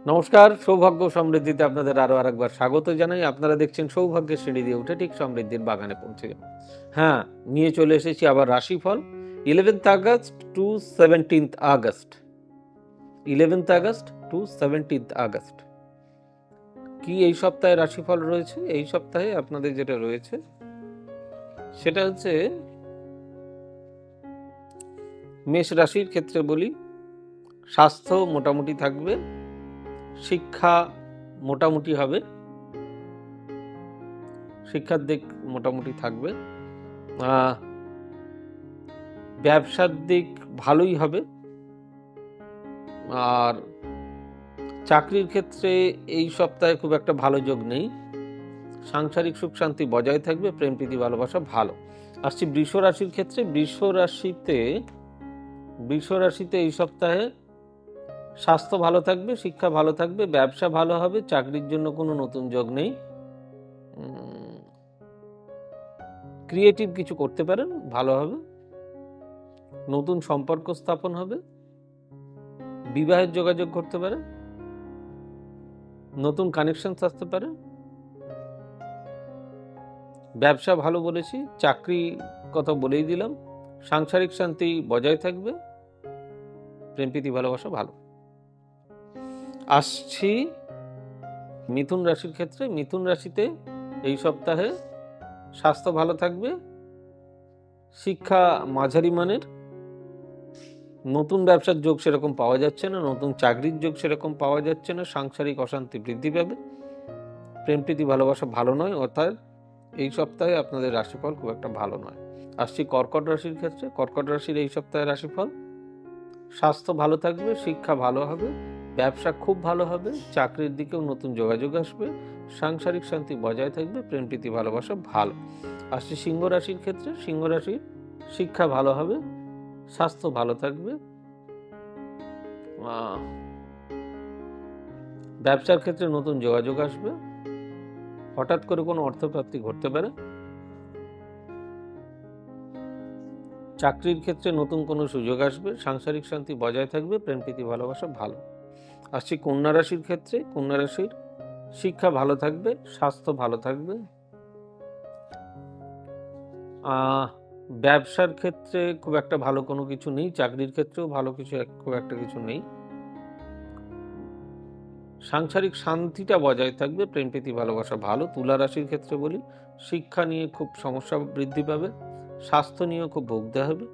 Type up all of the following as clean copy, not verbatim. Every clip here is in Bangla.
নমস্কার, সৌভাগ্য সমৃদ্ধিতে আপনাদের আরো আরেকবার স্বাগত জানাই। আপনারা দেখছেন সৌভাগ্যের সিঁড়ি দিয়ে উঠে ঠিক সমৃদ্ধির বাগানে পৌঁছে যাওয়া। হ্যাঁ, নিয়ে চলে এসেছি আবার রাশিফল 11th August to 17th August. 11th August to 17th August. কি এই সপ্তাহে রাশিফল রয়েছে? এই সপ্তাহে আপনাদের যেটা রয়েছে সেটা হচ্ছে মেষ রাশির ক্ষেত্রে বলি, স্বাস্থ্য মোটামুটি থাকবে, শিক্ষা মোটামুটি হবে, শিক্ষার দিক মোটামুটি থাকবে, ব্যবসার দিক ভালোই হবে। আর চাকরির ক্ষেত্রে এই সপ্তাহে খুব একটা ভালো যোগ নেই। সাংসারিক সুখ শান্তি বজায় থাকবে, প্রেম প্রীতি ভালোবাসা ভালো। আসছি বৃষ রাশির ক্ষেত্রে। বৃষ রাশিতে এই সপ্তাহে স্বাস্থ্য ভালো থাকবে, শিক্ষা ভালো থাকবে, ব্যবসা ভালো হবে, চাকরির জন্য কোনো নতুন যোগ নেই। ক্রিয়েটিভ কিছু করতে পারেন, ভালো হবে। নতুন সম্পর্ক স্থাপন হবে, বিবাহের যোগাযোগ করতে পারে, নতুন কানেকশন আসতে পারে। ব্যবসা ভালো বলেছি, চাকরি কথা বলেই দিলাম। সাংসারিক শান্তি বজায় থাকবে, প্রেম প্রীতি ভালোবাসা ভালো। আসছি মিথুন রাশির ক্ষেত্রে। মিথুন রাশিতে এই সপ্তাহে স্বাস্থ্য ভালো থাকবে, শিক্ষা মাঝারি মানের, নতুন ব্যবসার যোগ সেরকম পাওয়া যাচ্ছে না, নতুন চাকরির যোগ সেরকম পাওয়া যাচ্ছে না, সাংসারিক অশান্তি বৃদ্ধি পাবে, প্রেম প্রীতি ভালোবাসা ভালো নয়। অর্থাৎ এই সপ্তাহে আপনাদের রাশিফল খুব একটা ভালো নয়। আসছি কর্কট রাশির ক্ষেত্রে। কর্কট রাশির এই সপ্তাহে রাশিফল, স্বাস্থ্য ভালো থাকবে, শিক্ষা ভালো হবে, ব্যবসা খুব ভালো হবে, চাকরির দিকেও নতুন যোগাযোগ আসবে, সাংসারিক শান্তি বজায় থাকবে, প্রেম প্রীতি ভালোবাসা ভালো। আসছে সিংহ রাশির ক্ষেত্রে। সিংহ রাশির শিক্ষা ভালো হবে, স্বাস্থ্য ভালো থাকবে, ব্যবসার ক্ষেত্রে নতুন যোগাযোগ আসবে, হঠাৎ করে কোনো অর্থপ্রাপ্তি ঘটতে পারে, চাকরির ক্ষেত্রে নতুন কোনো সুযোগ আসবে, সাংসারিক শান্তি বজায় থাকবে, প্রেম প্রীতি ভালোবাসা ভালো। আসছি কন্যা রাশির ক্ষেত্রে। কন্যা রাশির শিক্ষা ভালো থাকবে, স্বাস্থ্য ভালো থাকবে, ব্যবসার ক্ষেত্রে খুব একটা ভালো কোনো কিছু নেই, চাকরির ক্ষেত্রেও ভালো কিছু খুব একটা কিছু নেই, সাংসারিক শান্তিটা বজায় থাকবে, প্রেম প্রীতি ভালোবাসা ভালো। তুলা রাশির ক্ষেত্রে বলি, শিক্ষা নিয়ে খুব সমস্যা বৃদ্ধি পাবে, স্বাস্থ্য নিয়েও খুব ভুগতে হবে,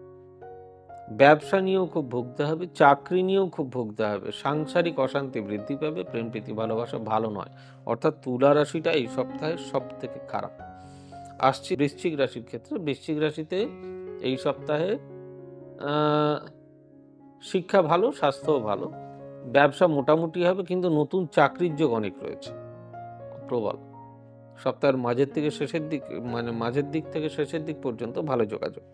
ব্যবসা নিয়েও খুব ভুগতে হবে, চাকরি নিয়েও খুব ভুগতে হবে, সাংসারিক অশান্তি বৃদ্ধি পাবে, প্রেম প্রীতি ভালোবাসা ভালো নয়। অর্থাৎ তুলা রাশিটা এই সপ্তাহে সব থেকে খারাপ। আসছি বৃশ্চিক রাশির ক্ষেত্রে। বৃশ্চিক রাশিতে এই সপ্তাহে শিক্ষা ভালো, স্বাস্থ্যও ভালো, ব্যবসা মোটামুটি হবে, কিন্তু নতুন চাকরির যোগ অনেক রয়েছে, প্রবল। সপ্তাহের মাঝের থেকে শেষের দিক, মানে মাঝের দিক থেকে শেষের দিক পর্যন্ত ভালো যোগাযোগ।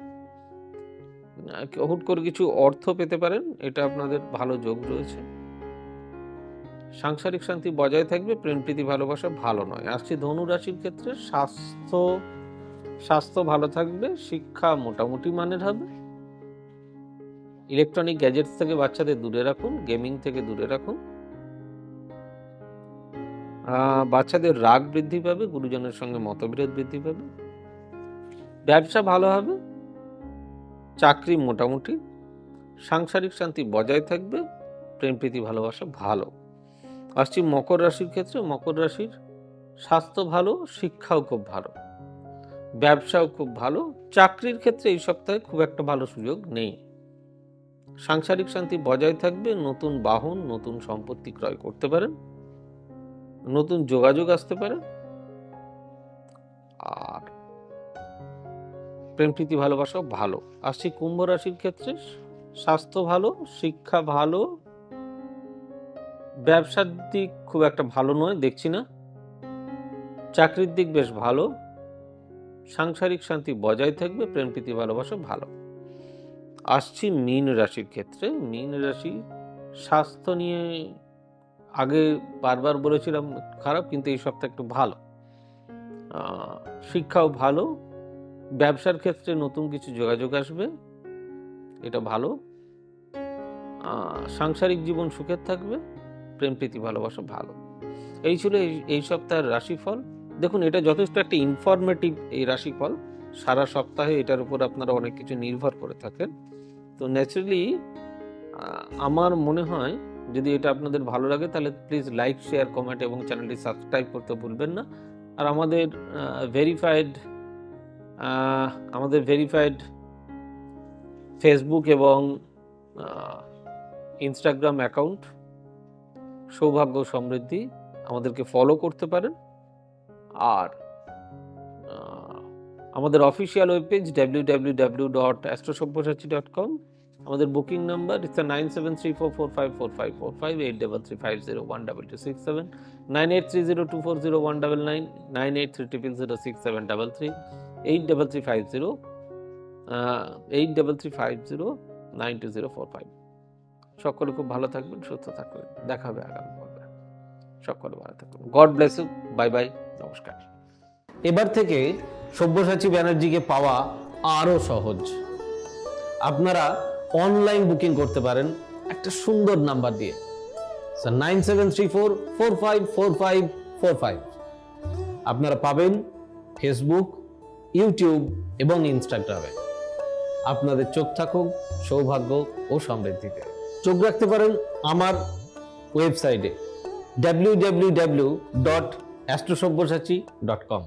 হুট করে কিছু অর্থ পেতে পারেন, এটা আপনাদের ভালো যোগ রয়েছে। সাংসারিক শান্তি বজায় থাকবে, প্রেম প্রীতি ভালোবাসা ভালো নয়। আসছি ধনু রাশির ক্ষেত্রে। স্বাস্থ্য ভালো থাকবে, শিক্ষা মোটামুটি মানের হবে, ইলেকট্রনিক গ্যাজেটস থেকে বাচ্চাদের দূরে রাখুন, গেমিং থেকে দূরে রাখুন, বাচ্চাদের রাগ বৃদ্ধি পাবে, গুরুজনের সঙ্গে মতবিরোধ বৃদ্ধি পাবে, ব্যবসা ভালো হবে, চাকরি মোটামুটি, সাংসারিক শান্তি বজায় থাকবে, প্রেম প্রীতি ভালোবাসা ভালো। আসছি মকর রাশির ক্ষেত্রে। মকর রাশির স্বাস্থ্য ভালো, শিক্ষাও খুব ভালো, ব্যবসাও খুব ভালো, চাকরির ক্ষেত্রে এই সপ্তাহে খুব একটা ভালো সুযোগ নেই, সাংসারিক শান্তি বজায় থাকবে, নতুন বাহন নতুন সম্পত্তি ক্রয় করতে পারেন, নতুন যোগাযোগ আসতে পারে, আর প্রেম প্রীতি ভালোবাসাও ভালো। আসছি কুম্ভ রাশির ক্ষেত্রে। স্বাস্থ্য ভালো, শিক্ষা ভালো, ব্যবসার দিক খুব একটা ভালো নয়, দেখছি না, চাকরির দিক বেশ ভালো, সাংসারিক শান্তি বজায় থাকবে, প্রেম প্রীতি ভালোবাসা ভালো। আসছি মীন রাশির ক্ষেত্রে। মীন রাশি স্বাস্থ্য নিয়ে আগে বারবার বলেছিলাম খারাপ, কিন্তু এই সপ্তাহে একটু ভালো, শিক্ষাও ভালো, ব্যবসার ক্ষেত্রে নতুন কিছু যোগাযোগ আসবে, এটা ভালো, সাংসারিক জীবন সুখের থাকবে, প্রেম প্রীতি ভালোবাসা ভালো। এই ছিল এই সপ্তাহের রাশিফল। দেখুন, এটা যথেষ্ট একটা ইনফরমেটিভ এই রাশিফল। সারা সপ্তাহে এটার উপর আপনারা অনেক কিছু নির্ভর করে থাকেন। তো ন্যাচারালি আমার মনে হয় যদি এটা আপনাদের ভালো লাগে তাহলে প্লিজ লাইক, শেয়ার, কমেন্ট এবং চ্যানেলটি সাবস্ক্রাইব করতে ভুলবেন না। আর আমাদের ভেরিফাইড ফেসবুক এবং ইনস্টাগ্রাম অ্যাকাউন্ট সৌভাগ্য সমৃদ্ধি, আমাদেরকে ফলো করতে পারেন। আর আমাদের অফিসিয়াল ওয়েব পেজ www.astrosavysachi.com, আমাদের বুকিং নাম্বার ইটস 9734454545 8335012267 9830240199 9830006733 8350 সকলে খুব ভালো থাকবেন, সুস্থ থাকবেন। দেখা হবে আগামী পর্বে। সকলে ভালো থাকবেন। God bless you. Bye bye, নমস্কার। এবার থেকে সব্যসাচী ব্যানার্জিকে পাওয়া আরও সহজ। আপনারা অনলাইন বুকিং করতে পারেন একটা সুন্দর নাম্বার দিয়ে 9734454545। আপনারা পাবেন ফেসবুক, ইউটিউব এবং ইনস্টাগ্রামে। আপনাদের চোখ থাকুক সৌভাগ্য ও সমৃদ্ধিতে। চোখ রাখতে পারেন আমার ওয়েবসাইটে www.astrosavysachi.com।